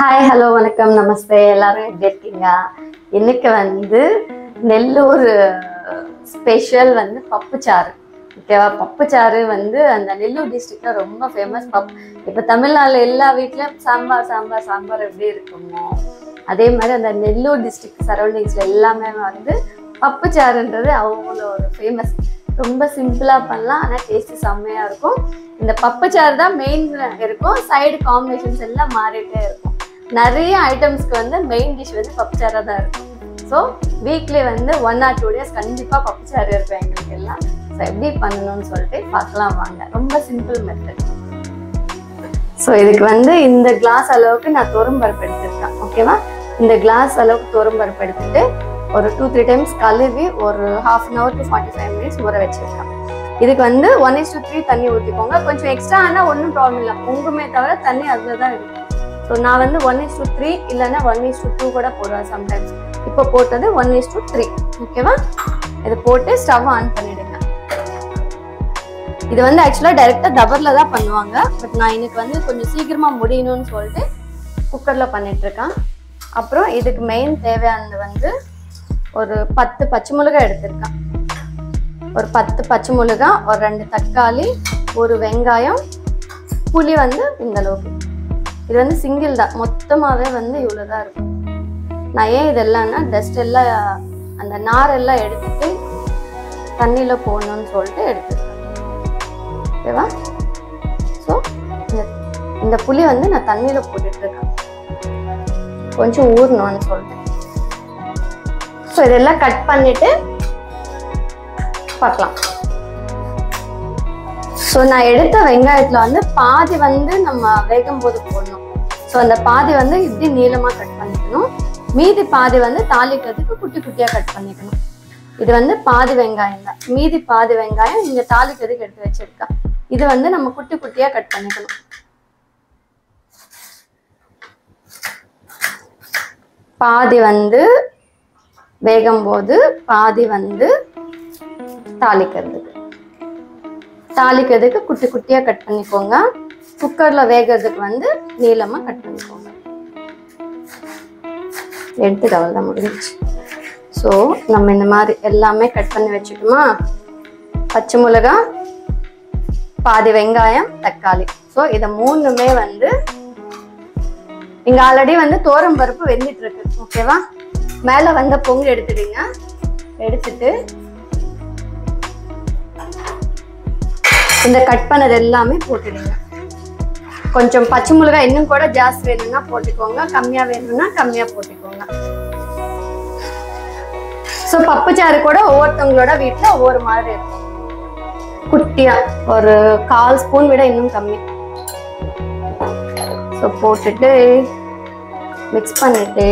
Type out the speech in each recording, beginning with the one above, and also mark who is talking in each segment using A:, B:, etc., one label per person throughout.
A: Hi hello வணக்கம் நமஸ்தே எல்லாரும் எப்படி இருக்கீங்க? இன்னைக்கு நெல்லூர் ஸ்பெஷல் பப்புச்சாறு. ஓகேவா? பப்புச்சாறு அந்த நெல்லூர் டிஸ்ட்ரிக்ட்ல ரொம்ப ஃபேமஸ். இப்போ தமிழ்நாட்டில் எல்லா வீட்லயும் சாம்பார் சாம்பார் சாம்பார் எப்படி இருக்குமோ அதே மாதிரி அந்த நெல்லூர் டிஸ்ட்ரிக்ட் சரௌண்டிங்ஸ்ல எல்லாமே பப்புச்சாறுன்றது அவங்களோட ஒரு ஃபேமஸ். ரொம்ப சிம்பிளா பண்ணலாம், ஆனால் டேஸ்ட் செம்மையா இருக்கும். இந்த பப்புச்சாறு தான் மெயின் இருக்கும், சைடு காம்பினேஷன்ஸ் எல்லாம் மாறிட்டே இருக்கும். நிறைய ஐட்டம்ஸ்க்கு மெயின் டிஷ் பப்புச்சாரா தான் இருக்கும். ஸோ வீக்லி 1 or 2 days கண்டிப்பா பப்புச்சாறு இருக்கும் எங்களுக்கு எல்லாம். ஸோ எப்படி பண்ணணும்னு சொல்லிட்டு பார்க்கலாம் வாங்க. ரொம்ப சிம்பிள் மெத்தட். ஸோ இதுக்கு இந்த கிளாஸ் அளவுக்கு நான் துவரம்பருப்பு எடுத்திருக்கேன். ஓகேவா? இந்த கிளாஸ் அளவுக்கு துவரம்பருப்பு எடுத்துட்டு ஒரு 2-3 times கழுவி ஒரு 1/2 hour to 45 minutes ஊற வச்சிருக்கேன். இதுக்கு 1:3 தண்ணி ஊற்றிக்கோங்க. கொஞ்சம் எக்ஸ்ட்ரா ஆனால் ஒன்றும் ப்ராப்ளம் இல்லை, பொங்குமே தவிர தண்ணி அதில் தான் இருக்கும். ஸோ நான் 1:3 இல்லைன்னா 1:2 கூட போடுவேன் சம்டைம்ஸ். இப்போ போட்டது 1:3. ஓகேவா? இதை போட்டு ஸ்டவ் ஆன் பண்ணிடுங்க. இது ஆக்சுவலாக டைரெக்டாக தபரில் தான் பண்ணுவாங்க. பட் நான் இன்னைக்கு கொஞ்சம் சீக்கிரமாக முடியணும்னு சொல்லிட்டு குக்கரில் பண்ணிட்டு இருக்கேன். அப்புறம் இதுக்கு மெயின் தேவையானது ஒரு 10 பச்சை மிளகாய் எடுத்திருக்கேன். ஒரு 10 பச்சை மிளகாய், ஒரு 2 தக்காளி, ஒரு வெங்காயம், புளி இந்த அளவுக்கு. இது சிங்கிள் தான், மொத்தமாகவே இவ்வளோதான் இருக்கும். நான் ஏன் இதெல்லாம்னா டஸ்ட் எல்லாம் அந்த நாரெல்லாம் எடுத்துட்டு தண்ணியில் போடணும்னு சொல்லிட்டு எடுத்துருக்கேன். ஓகேவா? ஸோ இந்த புளி நான் தண்ணியில் போட்டுட்ருக்கேன், கொஞ்சம் ஊறணும்னு சொல்லிட்டு. ஸோ இதெல்லாம் கட் பண்ணிட்டு பார்க்கலாம். ஸோ நான் எடுத்த வெங்காயத்தில் பாதி நம்ம வேகும் போது போடணும். ஸோ அந்த பாதி இப்படி நீளமாக கட் பண்ணிக்கணும். மீதி பாதி தாளிக்கிறதுக்கு குட்டி குட்டியாக கட் பண்ணிக்கணும். இது பாதி வெங்காயம் தான், மீதி பாதி வெங்காயம் இங்கே தாளிக்கிறதுக்கு எடுத்து வச்சிருக்கேன். இது நம்ம குட்டி குட்டியாக கட் பண்ணிக்கணும். பாதி வேகும் போது பாதி தாளிக்கிறதுக்கு குட்டி குட்டியா கட் பண்ணிக்கோங்க. குக்கர்ல வேகிறதுக்கு நீளமா கட் பண்ணிக்கோங்க. எடுத்து அவ்வளவுதான், முடிஞ்சிச்சு. ஸோ நம்ம இந்த மாதிரி எல்லாமே கட் பண்ணி வச்சுக்கோமா. பச்சை மிளகாய், பாதி வெங்காயம், தக்காளி. ஸோ இதை மூணுமே இங்க ஆல்ரெடி தோரம் பருப்பு வெந்துட்டு இருக்கு. ஓகேவா? மேல பொங்கல் எடுத்துடுங்க. எடுத்துட்டு இந்த கட் பண்ணது எல்லாமே போட்டுடுங்க. கொஞ்சம் பச்சை மிளகாய் இன்னும் கூட ஜாஸ்தி வேணும்னா போட்டுக்கோங்க, கம்மியா வேணும்னா கம்மியா போட்டுக்கோங்க. ஸோ பப்புச்சாறு கூட ஒவ்வொருத்தவங்களோட வீட்டுல ஒவ்வொரு மாதிரி இருக்கும். குட்டியா ஒரு 1/4 ஸ்பூன் விட இன்னும் கம்மி. ஸோ போட்டுட்டு மிக்ஸ் பண்ணிட்டு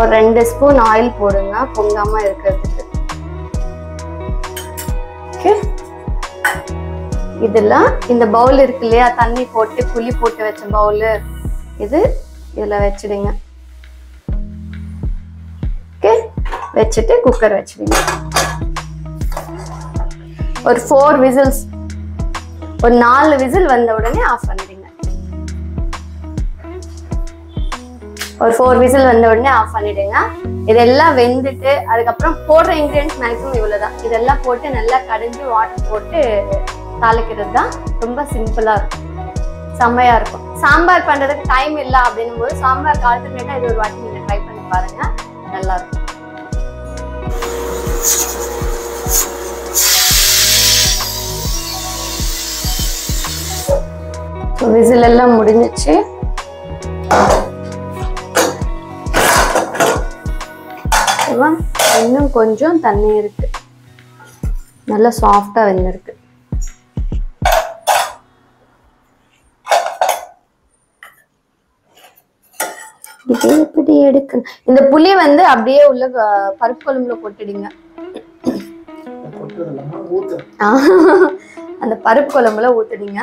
A: ஒரு 2 ஸ்பூன் ஆயில் போடுங்க, பொங்காம இருக்கிறதுக்கு. இதுல இந்த பவுல் இருக்கு இல்லையா, தண்ணி போட்டு புளி போட்டு வச்ச பவுலு, இதுல வச்சிடுங்க. ஓகே, வச்சுட்டு குக்கர் வச்சிடுங்க. ஒரு 4 விசில்ஸ், ஒரு 4 விசில் வந்த உடனே ஆஃப் பண்ணிடுங்க. ஒரு 4 விசில் வந்த உடனே ஆஃப் பண்ணிடுங்க. இதெல்லாம் வெந்துட்டு அதுக்கப்புறம் போடுற இன்கிரியன்ஸ் மேக்ஸிமம் இவ்வளவுதான். இதெல்லாம் போட்டு நல்லா கடைஞ்சி வாட்டர் போட்டு தாளிக்கிறது தான். ரொம்ப சிம்பிளா இருக்கும், செம்மையா இருக்கும். சாம்பார் பண்றதுக்கு டைம் இல்லை அப்படின்னும் போது சாம்பார் ஆல்டர்னேட்டா இது ஒரு வாட்டி நீங்க ட்ரை பண்ணி பாருங்க, நல்லா இருக்கும். விசில் எல்லாம் முடிஞ்சிச்சு. இன்னும் கொஞ்சம் தண்ணி இருக்கு, நல்லா சாஃப்டா வெந்திருக்கு. எப்படி எடுக்கணும்? இந்த புளி அப்படியே உள்ள பருப்பு குழம்புல போட்டுடுங்க. அந்த பருப்பு குழம்புல ஊத்துடுங்க.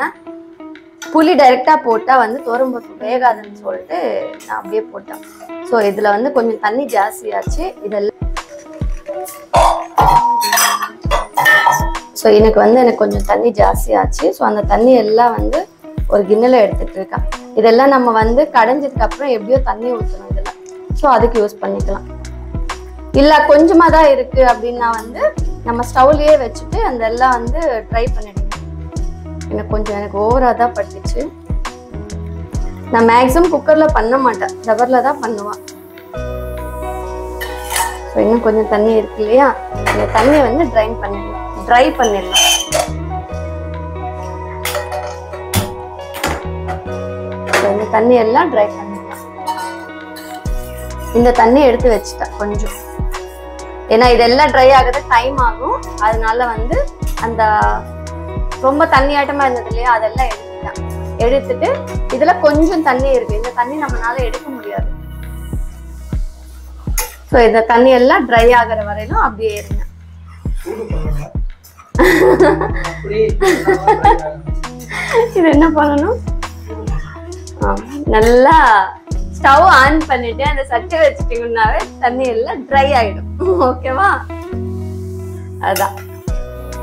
A: புளி டைரக்டா போட்டா துவரம்பருப்பு வேகாதுன்னு சொல்லிட்டு நான் அப்படியே போட்டேன். ஸோ இதுல கொஞ்சம் தண்ணி ஜாஸ்தியாச்சு. இதெல்லாம் ஸோ எனக்கு கொஞ்சம் தண்ணி ஜாஸ்தியாச்சு. ஸோ அந்த தண்ணி எல்லாம் ஒரு கிண்ணல எடுத்துட்டு இருக்கேன். இதெல்லாம் நம்ம வந்து கடைஞ்சதுக்கு அப்புறம் எப்படியோ தண்ணி ஊற்றணும் இதுல. ஸோ அதுக்கு யூஸ் பண்ணிக்கலாம். இல்ல கொஞ்சமா தான் இருக்கு அப்படின்னா வந்து நம்ம ஸ்டவ்லயே வச்சுட்டு அந்த எல்லாம் வந்து ட்ரை பண்ணிடுங்க. எனக்கு ஓவரா தான் பட்டுச்சு. நான் மேக்ஸிமம் குக்கர்ல பண்ண மாட்டேன், டபர்ல தான் பண்ணுவேன். இன்னும் கொஞ்சம் தண்ணி இருக்கு இல்லையா, இந்த தண்ணியை வந்து ட்ரை பண்ணிடலாம். இந்த தண்ணி எல்லாம் ட்ரை பண்ணிடலாம். இந்த தண்ணி எடுத்து வச்சுட்டேன் கொஞ்சம், ஏன்னா இதெல்லாம் ட்ரை ஆகுது டைம் ஆகும். அதனால வந்து அந்த ரொம்ப தண்ணி ஆட்டமா இருந்தது இல்லையா, அதெல்லாம் எடுத்துட்டு இதுல கொஞ்சம் தண்ணி இருக்கு. இந்த தண்ணி நம்மளால எடுக்க முடியாது. ஸோ இந்த தண்ணி எல்லாம் ட்ரை ஆகிற வரையிலும் அப்படியே இருங்க. இது என்ன பண்ணணும், நல்லா ஸ்டவ் ஆன் பண்ணிட்டு அந்த சட்டை வச்சுட்டீங்கன்னாவே தண்ணி எல்லாம் ட்ரை ஆயிடும். ஓகேவா? அதான்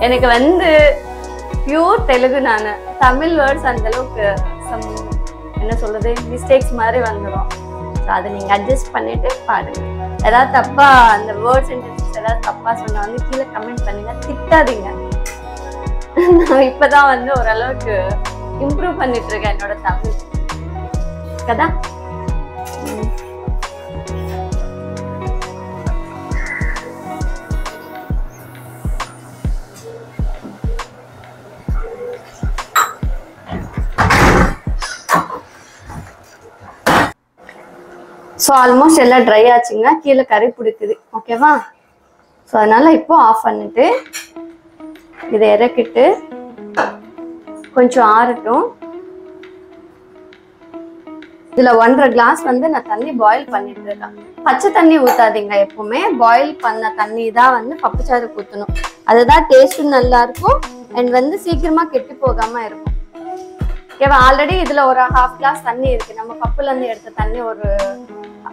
A: எனக்கு வந்து பியூர் தெலுங்கு. நான் தமிழ் வேர்ட்ஸ் அந்த அளவுக்கு என்ன சொல்றது மிஸ்டேக்ஸ் மாதிரி வந்துடும். ஸோ அதை நீங்க அட்ஜஸ்ட் பண்ணிட்டு பாடுங்க. ஏதாவது தப்பா அந்த வேர்ட் சென்டென்சஸ் ஏதாவது தப்பா சொன்னா வந்து கீழே கமெண்ட் பண்ணுங்க, திட்டாதீங்க. நான் இப்பதான் வந்து ஓரளவுக்கு இம்ப்ரூவ் பண்ணிட்டு இருக்கேன் என்னோட தமிழ் கதா. ஸோ ஆல்மோஸ்ட் எல்லாம் ட்ரை ஆச்சுங்க. கீழே கறி பிடிக்குது. ஓகேவா? ஸோ அதனால இப்போ ஆஃப் பண்ணிட்டு இதை இறக்கிட்டு கொஞ்சம் ஆறட்டும். இதுல 1.5 கிளாஸ் வந்து நான் தண்ணி பாயில் பண்ணிட்டு இருக்கேன். பச்சை தண்ணி ஊத்தாதீங்க. எப்பவுமே பாயில் பண்ண தண்ணி தான் வந்து பப்புச்சாருக்கு ஊற்றணும். அதுதான் டேஸ்ட்டும் நல்லா இருக்கும் அண்ட் வந்து சீக்கிரமா கெட்டு போகாம இருக்கும். ஓகேவா? ஆல்ரெடி இதுல ஒரு 1/2 கிளாஸ் தண்ணி இருக்கு. நம்ம கப்புல இருந்து எடுத்த தண்ணி ஒரு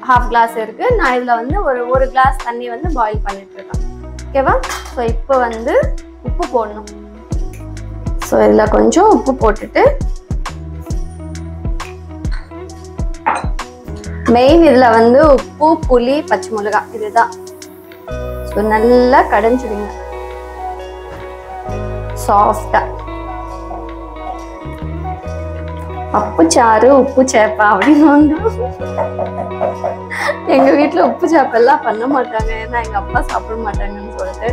A: 1/2 கிளாஸ் இருக்கு. நான் இதுல வந்து ஒரு கிளாஸ் தண்ணி வந்து பாயில் பண்ணிட்டு இருக்கேன். ஓகேவா? ஸோ இப்போ வந்து உப்பு போடணும். ஸோ இதுல கொஞ்சம் உப்பு போட்டுட்டு மெயின் இதுல வந்து உப்பு, புளி, பச்சை மிளகாய் இதுதான். ஸோ நல்லா கடைஞ்சிடுங்க சாஃப்டா. பப்பு சாறு உப்பு சேப்பா அப்படின்னு வந்து எங்க வீட்டுல உப்பு சேப்பெல்லாம் பண்ண மாட்டாங்க, ஏன்னா எங்க அப்பா சாப்பிட மாட்டாங்கன்னு சொல்லிட்டு.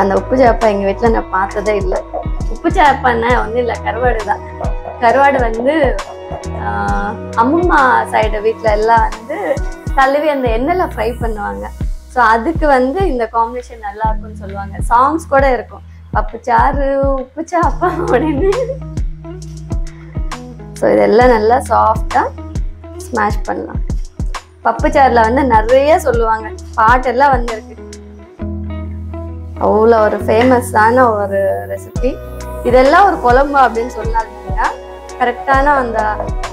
A: அந்த உப்பு சேப்பா எங்க வீட்டுல நான் பார்த்ததே இல்லை. உப்பு சேப்பான்னா ஒன்றும் இல்லை, கருவாடு தான். கருவாடு வந்து அம்மம்மா சைடு வீட்டுல எல்லாம் வந்து கழுவி அந்த எண்ணெயில ஃப்ரை பண்ணுவாங்க. ஸோ அதுக்கு வந்து இந்த காம்பினேஷன் நல்லா இருக்கும்னு சொல்லுவாங்க. சாங்ஸ் கூட இருக்கும், பப்பு சாறு உப்பு சாப்பா அப்படின்னு. ஸோ இதெல்லாம் நல்லா சாஃப்டாக ஸ்மாஷ் பண்ணலாம். பப்பு சாறில் வந்து நிறைய சொல்லுவாங்க, பாட்டெல்லாம் வந்துருக்கு. அவ்வளோ ஒரு ஃபேமஸான ஒரு ரெசிபி. இதெல்லாம் ஒரு குழம்பு அப்படின்னு சொன்னாங்க. கரெக்டான அந்த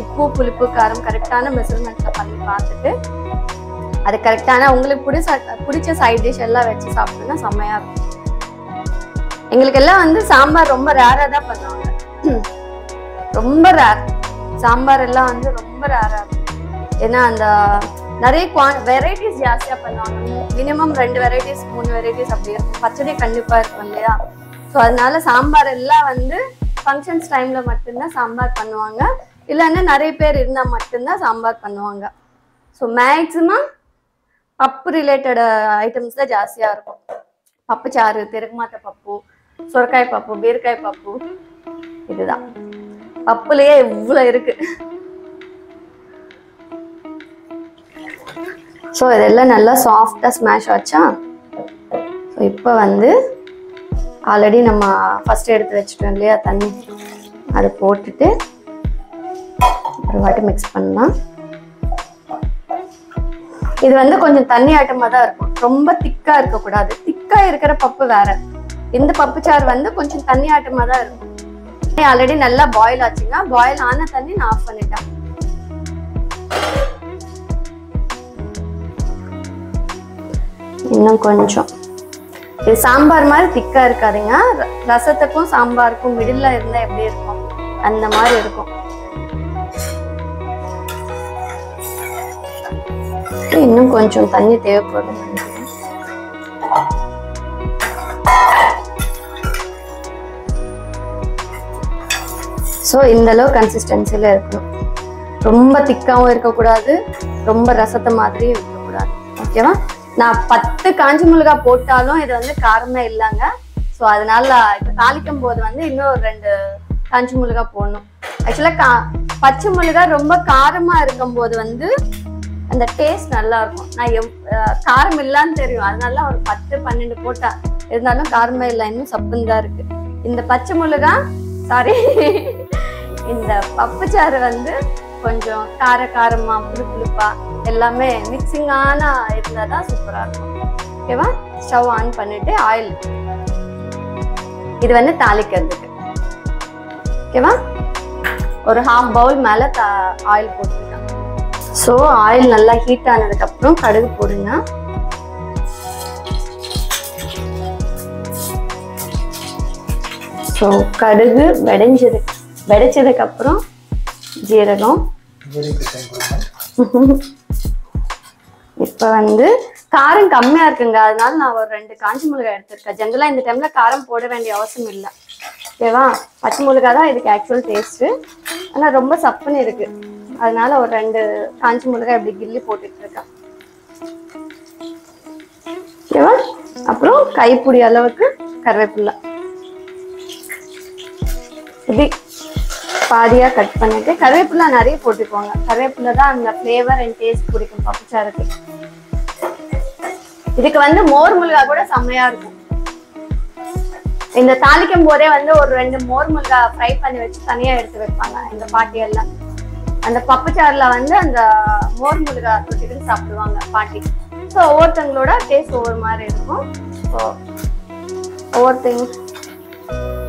A: உப்பு, புளிப்பு, காரம் கரெக்டான மெஷர்மெண்ட்டில் பண்ணி பார்த்துட்டு அது கரெக்டான உங்களுக்கு பிடிச்ச சைட் டிஷ் எல்லாம் வச்சு சாப்பிட்டோன்னா செம்மையாக இருக்கும். எங்களுக்கு எல்லாம் வந்து சாம்பார் ரொம்ப ரேராக தான் பண்ணுவாங்க. ரொம்ப ரேர். சாம்பார் எல்லாம் வந்து ரொம்ப ரேரா இருக்கும். ஏன்னா அந்த நிறைய வெரைட்டிஸ் ஜாஸ்தியா பண்ணுவாங்க. மினிமம் 2 வெரைட்டிஸ் 3 வெரைட்டிஸ் அப்படி இருக்கும். பச்சடி கண்டிப்பா இருக்கும் இல்லையா? ஸோ அதனால சாம்பார் எல்லாம் வந்து ஃபங்க்ஷன்ஸ் டைம்ல மட்டும்தான் சாம்பார் பண்ணுவாங்க. இல்லைன்னா நிறைய பேர் இருந்தா மட்டும்தான் சாம்பார் பண்ணுவாங்க. ஸோ மேக்சிமம் பப்பு ரிலேட்டட் ஐட்டம்ஸ் தான் ஜாஸ்தியா இருக்கும். பப்பு சாறு, திருகுமாத்த பப்பு, சொரக்காய் பப்பு, பீர்க்காய் பப்பு, இதுதான். பப்புலயே இவ்வளவு இருக்கு. ஸோ இதெல்லாம் நல்லா சாஃப்டா ஸ்மாஷ் ஆச்சா? ஸோ இப்போ வந்து ஆல்ரெடி நம்ம ஃபர்ஸ்ட் எடுத்து வச்சுட்டோம் இல்லையா தண்ணி, அதை போட்டுட்டு ஒரு வாட்டி மிக்ஸ் பண்ணலாம். இது வந்து கொஞ்சம் தண்ணி ஆட்டமா தான் இருக்கும், ரொம்ப திக்கா இருக்கக்கூடாது. திக்கா இருக்கிற பப்பு வேற, இந்த பப்பு சாறு வந்து கொஞ்சம் தண்ணி ஆட்டமா தான் இருக்கும். ஆல்ரெடி நல்லா பாயில் ஆச்சுங்க. பாயில் ஆன தண்ணி நான் ஆஃப் பண்ணிட்டேன். இன்னும் கொஞ்சம். இது சாம்பார் மாதிரி திக்கா இருக்காதுங்க. ரசத்துக்கும் சாம்பாருக்கும் மிடில் இருந்தா எப்படி இருக்கும் அந்த மாதிரி இருக்கும். இன்னும் கொஞ்சம் தண்ணி தேவைப்படும். ஸோ இந்த அளவு கன்சிஸ்டன்சில இருக்கணும். ரொம்ப திக்காவும் இருக்கக்கூடாது, ரொம்ப ரசத்தை மாதிரியும் இருக்கக்கூடாது. ஓகேவா? நான் 10 காஞ்சி மிளகாய் போட்டாலும் இது வந்து காரமே இல்லைங்க. ஸோ அதனால இப்போ தாளிக்கும் போது வந்து இன்னும் 2 காஞ்சி மிளகாய் போடணும். ஆக்சுவலா பச்சை மிளகாய் ரொம்ப காரமா இருக்கும் போது வந்து அந்த டேஸ்ட் நல்லா இருக்கும். நான் காரம் இல்லைன்னு தெரியும், அதனால ஒரு 10-12 போட்டா இருந்தாலும் காரமே இல்லை, இன்னும் சப்புன்னு தான் இருக்கு. இந்த பச்சை மிளகாய் சாரி இந்த பப்புச்சாறு வந்து கொஞ்சம் காரமா புளிப்பா எல்லாமே மிக்சிங்கான இருந்தாதான் சூப்பரா இருக்கும். ஓகேவா? ஸ்டவ் ஆன் பண்ணிட்டு ஆயில், இது வந்து தாளிக்கிறதுக்கு. ஓகேவா? ஒரு 1/2 பவுல் மேல ஆயில் போட்டுருக்கேன். ஸோ ஆயில் நல்லா ஹீட் ஆனதுக்கு அப்புறம் கடுகு போடுங்க. ஸோ கடுகு வெடிச்சதுக்கு அப்புறம் ஜீரகம். இப்ப வந்து காரம் கம்மியா இருக்குங்க, அதனால நான் ஒரு 2 காஞ்சி மிளகாய் எடுத்திருக்கேன். ஜென்ரலா இந்த டைம்ல காரம் போட வேண்டிய அவசியம் இல்லை. ஓகேவா? பச்சை மிளகாய் தான் இதுக்கு ஆக்சுவல் டேஸ்ட், ஆனா ரொம்ப சப்புன்னு இருக்கு, அதனால ஒரு 2 காஞ்சி மிளகாய் இப்படி கிள்ளி போட்டுட்டு இருக்கேன். ஓகேவா? அப்புறம் கைப்பிடி அளவுக்கு கருவேப்பிலை இப்படி பாதியா கட் பண்ணிட்டு, கருவேப்பிலை நிறைய போட்டுக்கோங்க. கருவேப்பிலை தான் அந்த ஃப்ளேவர் அண்ட் டேஸ்ட் பிடிக்கும் பப்புச்சாருக்கு. இதுக்கு வந்து மோர் மிளகாய் கூட செம்மையா இருக்கும். இந்த தாளிக்கும் போதே வந்து ஒரு 2 மோர் மிளகாய் ஃப்ரை பண்ணி வச்சு தனியா எடுத்து வைப்பாங்க எங்க பாட்டி எல்லாம். அந்த பப்புச்சாறுல வந்து அந்த மோர் மிளகாய் தொட்டிட்டு சாப்பிடுவாங்க பாட்டி. ஸோ ஒவ்வொருத்தங்களோட டேஸ்ட் ஒவ்வொரு மாதிரி இருக்கும். ஸோ ஒவ்வொருத்தங்க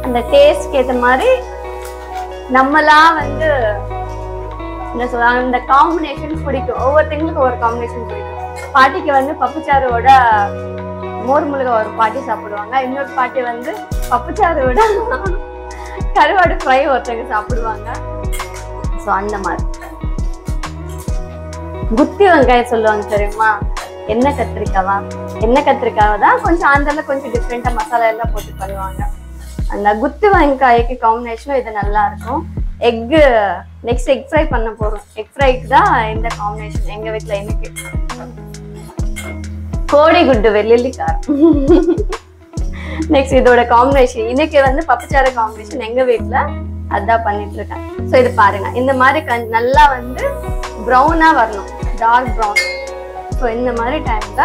A: அந்த டேஸ்ட்க்கு ஏற்ற மாதிரி நம்மளா வந்து என்ன சொல்றாங்க, இந்த காம்பினேஷன் பிடிக்கும். ஒவ்வொருத்தங்களுக்கு ஒரு காம்பினேஷன் பிடிக்கும். பாட்டிக்கு வந்து பப்புச்சாரோட மோர் மிளகாய் ஒரு பாட்டி சாப்பிடுவாங்க, இன்னொரு பாட்டி வந்து பப்புச்சாரோட கருவாடு ஃப்ரை ஒருத்தங்க சாப்பிடுவாங்க. ஸோ அந்த மாதிரி குத்தி வெங்காயம் சொல்லுவாங்க தெரியுமா, எண்ணெய் கத்திரிக்காவை தான் கொஞ்சம் ஆந்திரில் கொஞ்சம் டிஃப்ரெண்டா மசாலா எல்லாம் போட்டு பண்ணுவாங்க. அந்த குத்து வெங்காய்க்கு காம்பினேஷனும் இது நல்லா இருக்கும். எக்கு நெக்ஸ்ட் எக் ஃப்ரை பண்ண போறோம். எக் ஃப்ரைக்கு தான் இந்த காம்பினேஷன் எங்க வீட்டுல. எனக்கு கோடி குண்டு வெள்ளி காரம் நெக்ஸ்ட் இதோட காம்பினேஷன். இன்னைக்கு வந்து பப்புச்சாறு காம்பினேஷன் எங்க வீட்டுல அதான் பண்ணிட்டு இருக்கேன். ஸோ இது பாருங்க, இந்த மாதிரி நல்லா வந்து ப்ரௌனா வரணும், டார்க் ப்ரௌன். ஸோ இந்த மாதிரி டைம்ல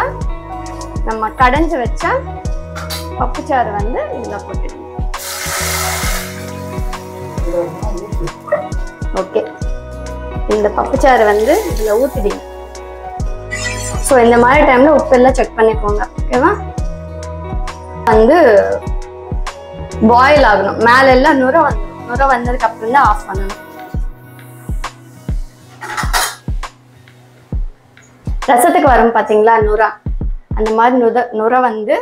A: நம்ம கடைஞ்சு வச்ச பப்புச்சாறு வந்து இதுல போட்டுக்கணும். ஓகே, இந்த பப்புச்சாறு வந்து இதுல ஊத்திடுங்க. ஸோ இந்த மாதிரி டைம்ல உப்பு எல்லாம் செக் பண்ணிக்கோங்க. ஓகேவா? வந்து பாயில் ஆகணும், மேல எல்லாம் நுர வந்ததுக்கு அப்புறம் தான் ஆஃப் பண்ணணும். ரசத்துக்கு வரும் பாத்தீங்களா நுர, அந்த மாதிரி நுர வந்து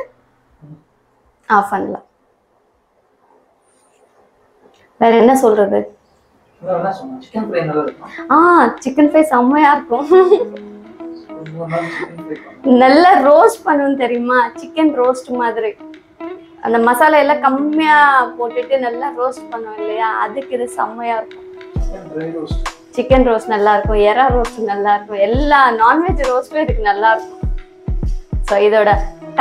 A: ஆஃப் பண்ணலாம். வேற என்ன சொல்றது? சிக்கன் ஃப்ரை செம்மையா இருக்கும். நல்லா ரோஸ்ட் பண்ணணும் தெரியுமா, சிக்கன் ரோஸ்ட் மாதிரி. அந்த மசாலா எல்லாம் கம்மியா போட்டுட்டு நல்லா ரோஸ்ட் பண்ணுவோம் இல்லையா, அதுக்கு இது செம்மையா இருக்கும். சிக்கன் ரோஸ்ட் நல்லா இருக்கும், எறா ரோஸ்ட் நல்லா இருக்கும், எல்லா நான்வெஜ் ரோஸ்டும் இதுக்கு நல்லா இருக்கும். ஸோ இதோட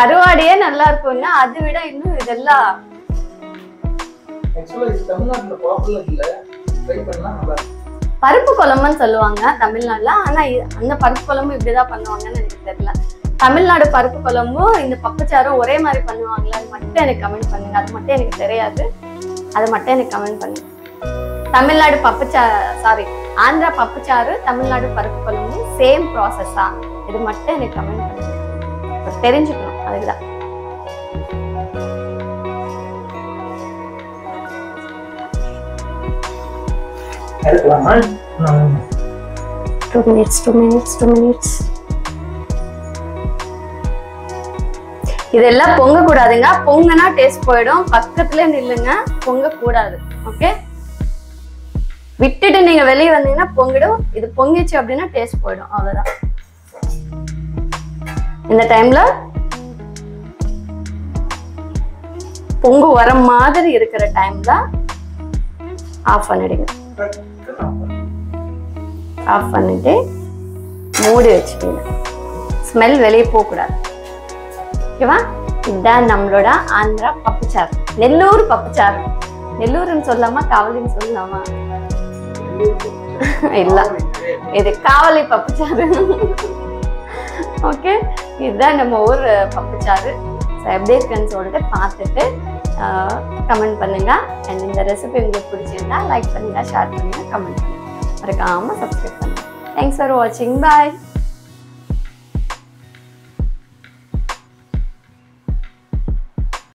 A: கருவாடியே நல்லா இருக்கும்னா அதை விட இன்னும் இதெல்லாம் பருப்பு குழம்புன்னு சொல்லுவாங்க தமிழ்நாடுல. ஆனா அந்த பருப்பு குழம்பு இப்படிதான் பண்ணுவாங்கன்னு எனக்கு தெரியல. தமிழ்நாடு பருப்பு குழம்பும் இந்த பப்புச்சாரும் ஒரே மாதிரி பண்ணுவாங்களா, அது மட்டும் எனக்கு கமெண்ட் பண்ணுங்க. அது மட்டும் எனக்கு தெரியாது, அது மட்டும் எனக்கு கமெண்ட் பண்ணுங்க. தமிழ்நாடு ஆந்திரா பப்புச்சாரு தமிழ்நாடு பருப்பு குழம்பு சேம் ப்ராசஸா, இது மட்டும் எனக்கு கமெண்ட் பண்ணுங்க, தெரிஞ்சுக்கணும். அதுக்குதான். Two minutes. இதெல்லாம் பொங்க கூடாதுங்க. பொங்கனா டேஸ்ட் போயிடும். பக்கத்துல நில்லுங்க, பொங்க கூடாது. ஓகே, விட்டுட்டு நீங்க வெளியே வந்தீங்கன்னா பொங்கிடும். இது பொங்கிச்சு அப்படின்னா டேஸ்ட் போயிடும். அவ்வளவுதான். இந்த டைம்ல பொங்கு வர மாதிரி இருக்கிற டைம்ல ஆஃப் பண்ணிடுங்க. ஆஃப் பண்ணிட்டு மூடி வச்சுடுங்க. ஸ்மெல் வெளியே போகக்கூடாது. ஓகேவா? இதுதான் நம்மளோட ஆந்திரா பப்புச்சாறு, நெல்லூர் பப்புச்சாறு. நெல்லூர்னு சொல்லாமா காவலின்னு சொல்லலாமா? இல்ல, இது காவலி பப்புச்சாறு. ஓகே, இதுதான் நம்ம ஊர் பப்புச்சாறு. ஸோ எப்படி இருக்குன்னு சொல்லிட்டு பார்த்துட்டு கமெண்ட் பண்ணுங்க. அண்ட் இந்த ரெசிபி உங்களுக்கு பிடிச்சிருந்தா லைக் பண்ணுங்க, ஷேர் பண்ணுங்க, கமெண்ட் பண்ணுங்க, மறக்காம சப்ஸ்கிரைப் பண்ணுங்க. தேங்க்ஸ் ஃபார் வாட்சிங். பாய்.